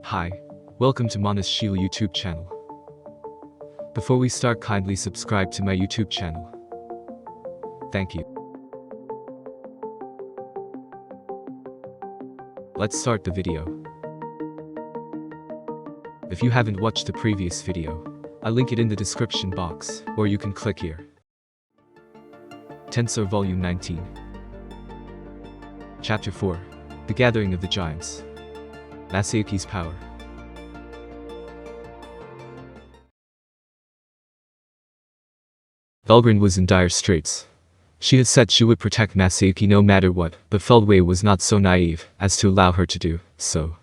Hi, welcome to Manas Shil YouTube channel. Before we start, kindly subscribe to my YouTube channel. Thank you. Let's start the video. If you haven't watched the previous video, I'll link it in the description box, or you can click here. Tensura Volume 19. Chapter 4. The Gathering of the Giants. Masayuki's Power. Valgrind was in dire straits. She had said she would protect Masayuki no matter what, but Feldway was not so naive as to allow her to do so.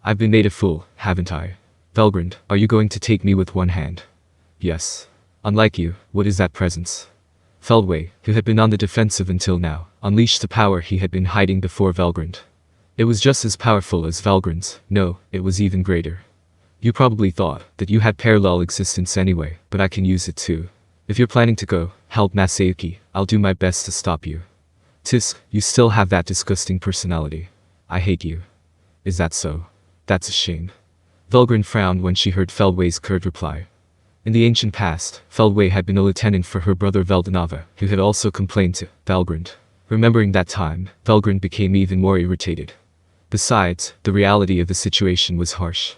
I've been made a fool, haven't I? Valgrind, are you going to take me with one hand? Yes. Unlike you, what is that presence? Feldway, who had been on the defensive until now, unleashed the power he had been hiding before Valgrind. It was just as powerful as Valgrind's. No, it was even greater. You probably thought that you had parallel existence anyway, but I can use it too. If you're planning to go help Masayuki, I'll do my best to stop you. Tisk, you still have that disgusting personality. I hate you. Is that so? That's a shame. Valgrind frowned when she heard Feldway's curt reply. In the ancient past, Feldway had been a lieutenant for her brother Veldanava, who had also complained to Valgrind. Remembering that time, Valgrind became even more irritated. Besides, the reality of the situation was harsh.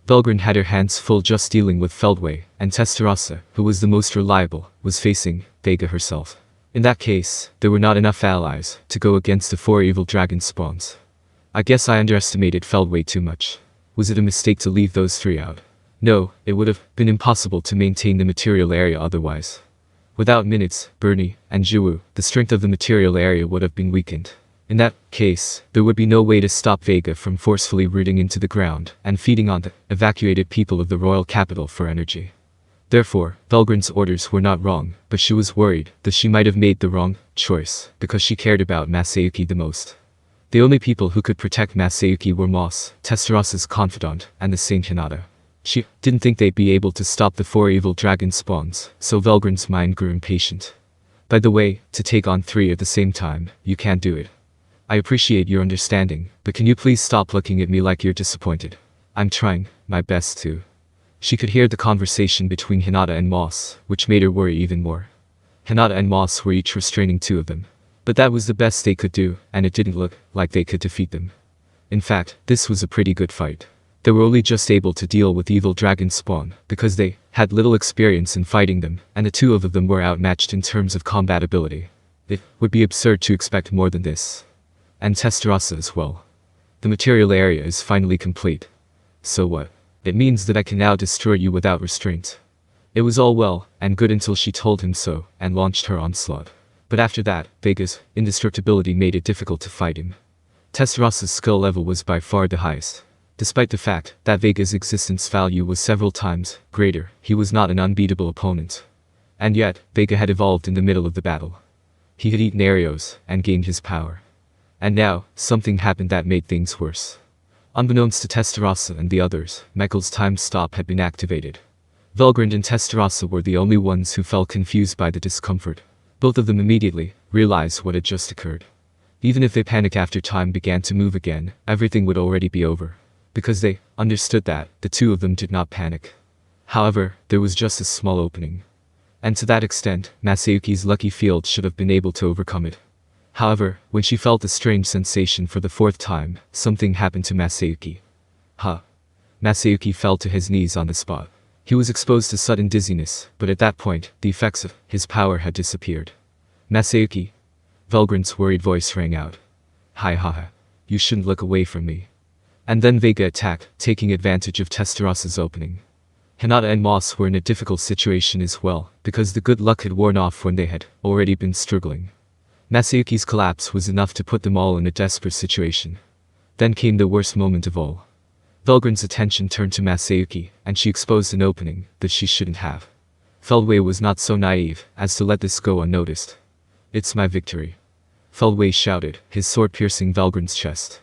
Valgrind had her hands full just dealing with Feldway, and Tensura, who was the most reliable, was facing Vega herself. In that case, there were not enough allies to go against the 4 evil dragon spawns. I guess I underestimated Feldway too much. Was it a mistake to leave those 3 out? No, it would have been impossible to maintain the material area otherwise. Without minutes, Bernie, and Jiwoo, the strength of the material area would have been weakened. In that case, there would be no way to stop Vega from forcefully rooting into the ground and feeding on the evacuated people of the royal capital for energy. Therefore, Valgrind's orders were not wrong, but she was worried that she might have made the wrong choice because she cared about Masayuki the most. The only people who could protect Masayuki were Moss, Tensura's confidant, and the Saint Hinata. She didn't think they'd be able to stop the 4 evil dragon spawns, so Valgrind's mind grew impatient. By the way, to take on 3 at the same time, you can't do it. I appreciate your understanding, but can you please stop looking at me like you're disappointed? I'm trying my best to. She could hear the conversation between Hinata and Moss, which made her worry even more. Hinata and Moss were each restraining 2 of them. But that was the best they could do, and it didn't look like they could defeat them. In fact, this was a pretty good fight. They were only just able to deal with evil dragon spawn, because they had little experience in fighting them, and the 2 of them were outmatched in terms of combat ability. It would be absurd to expect more than this. And Tensura as well. The material area is finally complete. So what? It means that I can now destroy you without restraint. It was all well and good until she told him so and launched her onslaught. But after that, Vega's indestructibility made it difficult to fight him. Tensura's skill level was by far the highest. Despite the fact that Vega's existence value was several times greater, he was not an unbeatable opponent. And yet, Vega had evolved in the middle of the battle. He had eaten arrows and gained his power. And now, something happened that made things worse. Unbeknownst to Tensura and the others, Mechel's time stop had been activated. Valgrind and Tensura were the only ones who felt confused by the discomfort. Both of them immediately realized what had just occurred. Even if they panicked after time began to move again, everything would already be over. Because they understood that, the 2 of them did not panic. However, there was just a small opening. And to that extent, Masayuki's lucky field should have been able to overcome it. However, when she felt a strange sensation for the 4th time, something happened to Masayuki. Masayuki fell to his knees on the spot. He was exposed to sudden dizziness, but at that point, the effects of his power had disappeared. Masayuki. Valgrind's worried voice rang out. Hi. You shouldn't look away from me. And then Vega attacked, taking advantage of Tensura's opening. Hinata and Moss were in a difficult situation as well, because the good luck had worn off when they had already been struggling. Masayuki's collapse was enough to put them all in a desperate situation. Then came the worst moment of all. Valgrind's attention turned to Masayuki, and she exposed an opening that she shouldn't have. Feldway was not so naive as to let this go unnoticed. It's my victory. Feldway shouted, his sword piercing Valgrind's chest.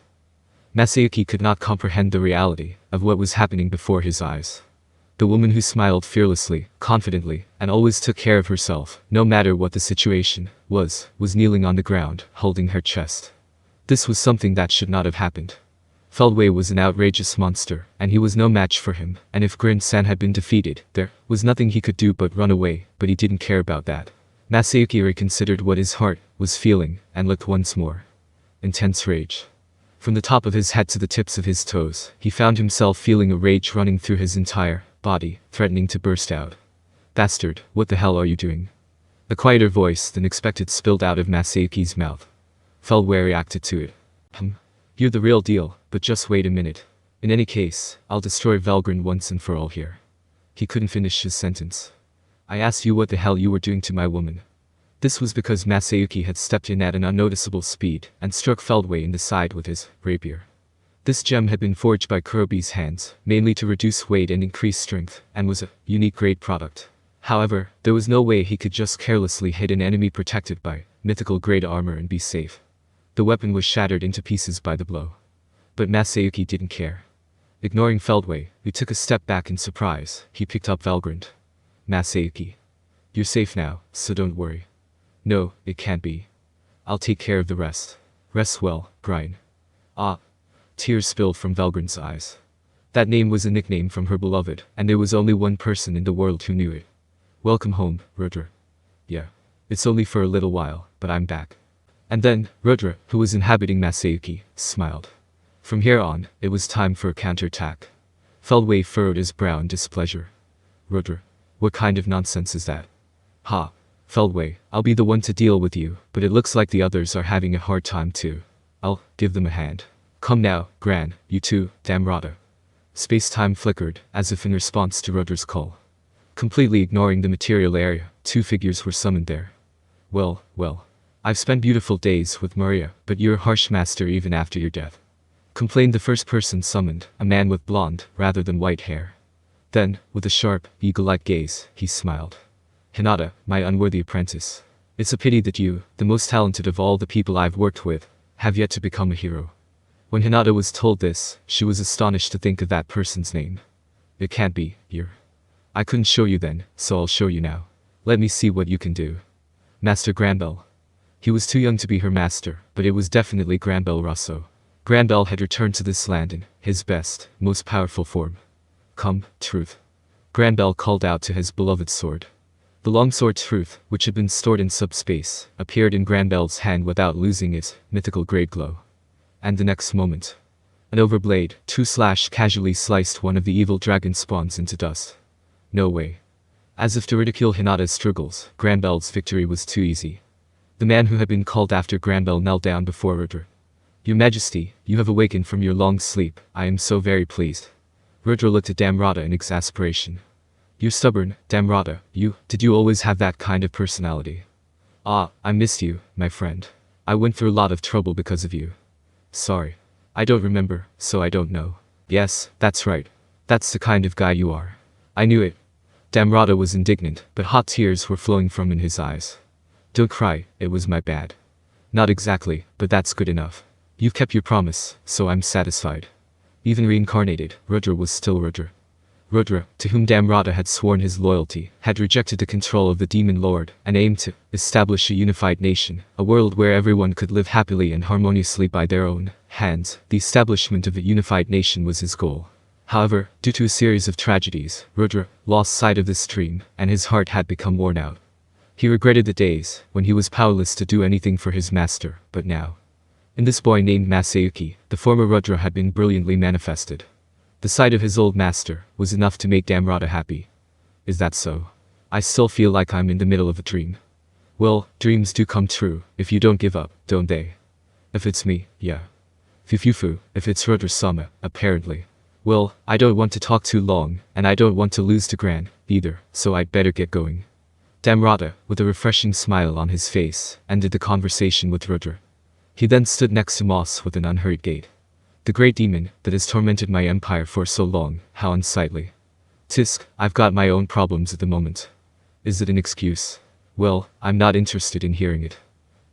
Masayuki could not comprehend the reality of what was happening before his eyes. The woman who smiled fearlessly, confidently, and always took care of herself, no matter what the situation was kneeling on the ground, holding her chest. This was something that should not have happened. Feldway was an outrageous monster, and he was no match for him, and if Grin-san had been defeated, there was nothing he could do but run away, but he didn't care about that. Masayuki reconsidered what his heart was feeling, and looked once more. Intense rage. From the top of his head to the tips of his toes, he found himself feeling a rage running through his entire body, threatening to burst out. Bastard, what the hell are you doing? A quieter voice than expected spilled out of Masayuki's mouth. Feldway reacted to it. You're the real deal, but just wait a minute. In any case, I'll destroy Valgrind once and for all here. He couldn't finish his sentence. I asked you what the hell you were doing to my woman. This was because Masayuki had stepped in at an unnoticeable speed and struck Feldway in the side with his rapier. This gem had been forged by Kurobe's hands, mainly to reduce weight and increase strength, and was a unique grade product. However, there was no way he could just carelessly hit an enemy protected by mythical grade armor and be safe. The weapon was shattered into pieces by the blow. But Masayuki didn't care. Ignoring Feldway, who took a step back in surprise, he picked up Valgrind. Masayuki. You're safe now, so don't worry. No, it can't be. I'll take care of the rest. Rest well, Grind. Ah. Tears spilled from Valgrind's eyes. That name was a nickname from her beloved, and there was only one person in the world who knew it. Welcome home, Rudra. Yeah. It's only for a little while, but I'm back. And then, Rudra, who was inhabiting Masayuki, smiled. From here on, it was time for a counterattack. Feldway furrowed his brow in displeasure. Rudra, what kind of nonsense is that? Ha. Feldway, I'll be the one to deal with you, but it looks like the others are having a hard time too. I'll give them a hand. Come now, Gran, you too, Damrada. Space-time flickered, as if in response to Rudra's call. Completely ignoring the material area, two figures were summoned there. Well. I've spent beautiful days with Maria, but you're a harsh master even after your death. Complained the first person summoned, a man with blonde, rather than white hair. Then, with a sharp, eagle-like gaze, he smiled. Hinata, my unworthy apprentice. It's a pity that you, the most talented of all the people I've worked with, have yet to become a hero. When Hinata was told this, she was astonished to think of that person's name. It can't be, you're. I couldn't show you then, so I'll show you now. Let me see what you can do. Master Granbell. He was too young to be her master, but it was definitely Granbell Rosso. Granbell had returned to this land in his best, most powerful form. Come, Truth. Granbell called out to his beloved sword. The longsword Truth, which had been stored in subspace, appeared in Granbell's hand without losing its mythical grade glow. And the next moment, an overblade, casually sliced one of the evil dragon spawns into dust. No way. As if to ridicule Hinata's struggles, Granbell's victory was too easy. The man who had been called after Granbell knelt down before Rudra. Your Majesty, you have awakened from your long sleep, I am so very pleased. Rudra looked at Damrada in exasperation. You're stubborn, Damrada, did you always have that kind of personality? Ah, I missed you, my friend. I went through a lot of trouble because of you. Sorry. I don't remember, so I don't know. Yes, that's right. That's the kind of guy you are. I knew it. Damrada was indignant, but hot tears were flowing from in his eyes. Don't cry, it was my bad. Not exactly, but that's good enough. You've kept your promise, so I'm satisfied. Even reincarnated, Rudra was still Rudra. Rudra, to whom Damrada had sworn his loyalty, had rejected the control of the Demon Lord, and aimed to establish a unified nation, a world where everyone could live happily and harmoniously by their own hands. The establishment of a unified nation was his goal. However, due to a series of tragedies, Rudra lost sight of this dream, and his heart had become worn out. He regretted the days when he was powerless to do anything for his master, but now. In this boy named Masayuki, the former Rudra had been brilliantly manifested. The sight of his old master was enough to make Damrada happy. Is that so? I still feel like I'm in the middle of a dream. Well, dreams do come true, if you don't give up, don't they? If it's me, yeah. Fufufu, if it's Rudra-sama, apparently. Well, I don't want to talk too long, and I don't want to lose to Gran, either, so I'd better get going. Damrada, with a refreshing smile on his face, ended the conversation with Rudra. He then stood next to Moss with an unhurried gait. The great demon that has tormented my empire for so long, how unsightly. Tisk, I've got my own problems at the moment. Is it an excuse? Well, I'm not interested in hearing it.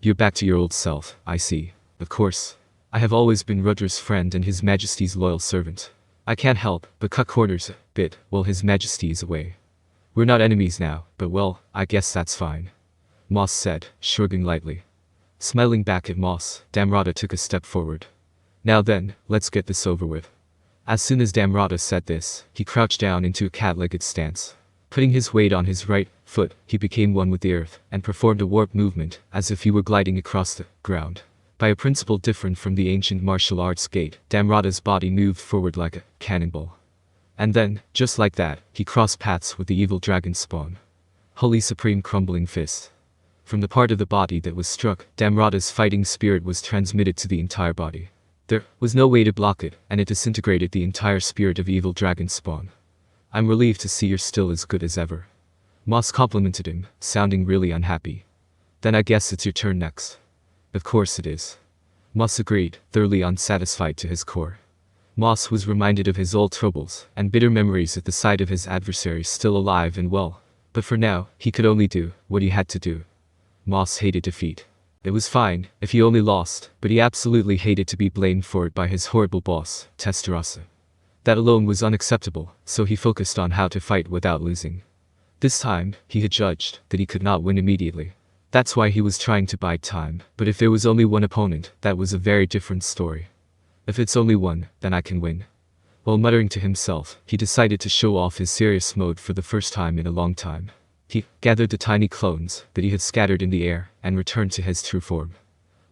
You're back to your old self, I see. Of course. I have always been Rudra's friend and His Majesty's loyal servant. I can't help but cut corners a bit while His Majesty is away. We're not enemies now, but well, I guess that's fine. Moss said, shrugging lightly. Smiling back at Moss, Damrada took a step forward. Now then, let's get this over with. As soon as Damrada said this, he crouched down into a cat-legged stance. Putting his weight on his right foot, he became one with the earth, and performed a warp movement, as if he were gliding across the ground. By a principle different from the ancient martial arts gait, Damrada's body moved forward like a cannonball. And then, just like that, he crossed paths with the evil dragon spawn. Holy Supreme Crumbling Fist. From the part of the body that was struck, Damrada's fighting spirit was transmitted to the entire body. There was no way to block it, and it disintegrated the entire spirit of evil dragon spawn. I'm relieved to see you're still as good as ever. Moss complimented him, sounding really unhappy. Then I guess it's your turn next. Of course it is. Moss agreed, thoroughly unsatisfied to his core. Moss was reminded of his old troubles, and bitter memories at the sight of his adversary still alive and well. But for now, he could only do what he had to do. Moss hated defeat. It was fine if he only lost, but he absolutely hated to be blamed for it by his horrible boss, Tensura. That alone was unacceptable, so he focused on how to fight without losing. This time, he had judged that he could not win immediately. That's why he was trying to bide time, but if there was only one opponent, that was a very different story. If it's only one, then I can win. While muttering to himself, he decided to show off his serious mode for the first time in a long time. He gathered the tiny clones that he had scattered in the air and returned to his true form.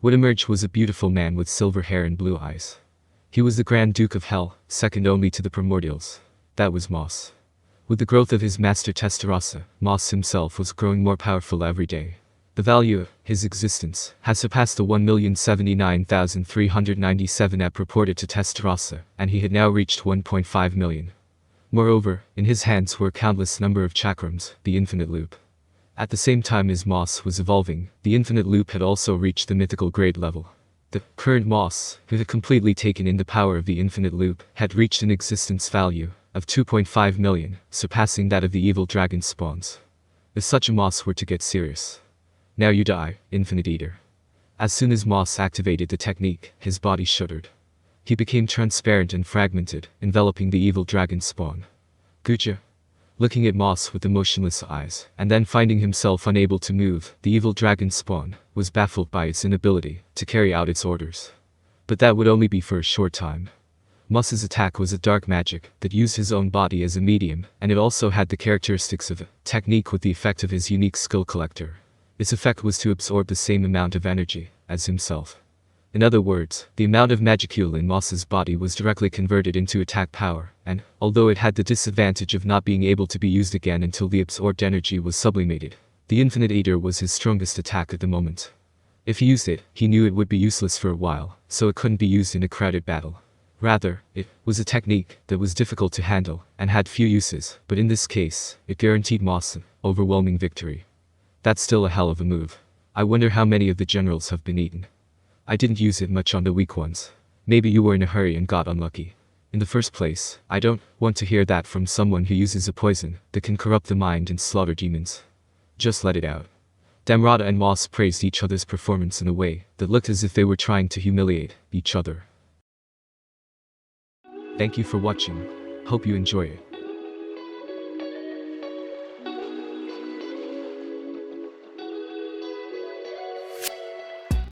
What emerged was a beautiful man with silver hair and blue eyes. He was the Grand Duke of Hell, second only to the Primordials. That was Moss. With the growth of his master Tensura, Moss himself was growing more powerful every day. The value of his existence has surpassed the 1,079,397 ep reported to Tensura, and he had now reached 1.5 million. Moreover, in his hands were a countless number of chakrams, the infinite loop. At the same time as Moss was evolving, the infinite loop had also reached the mythical grade level. The current Moss, who had completely taken in the power of the infinite loop, had reached an existence value of 2.5 million, surpassing that of the evil dragon spawns. If such a Moss were to get serious. Now you die, Infinite Eater. As soon as Moss activated the technique, his body shuddered. He became transparent and fragmented, enveloping the evil dragon spawn. Guja. Looking at Moss with emotionless eyes, and then finding himself unable to move, the evil dragon spawn was baffled by its inability to carry out its orders. But that would only be for a short time. Moss's attack was a dark magic that used his own body as a medium, and it also had the characteristics of a technique with the effect of his unique skill collector. Its effect was to absorb the same amount of energy as himself. In other words, the amount of magicule in Moss's body was directly converted into attack power, and, although it had the disadvantage of not being able to be used again until the absorbed energy was sublimated, the Infinite Eater was his strongest attack at the moment. If he used it, he knew it would be useless for a while, so it couldn't be used in a crowded battle. Rather, it was a technique that was difficult to handle, and had few uses, but in this case, it guaranteed Moss an overwhelming victory. That's still a hell of a move. I wonder how many of the generals have been eaten. I didn't use it much on the weak ones. Maybe you were in a hurry and got unlucky. In the first place, I don't want to hear that from someone who uses a poison that can corrupt the mind and slaughter demons. Just let it out. Damrada and Moss praised each other's performance in a way that looked as if they were trying to humiliate each other. Thank you for watching. Hope you enjoy it.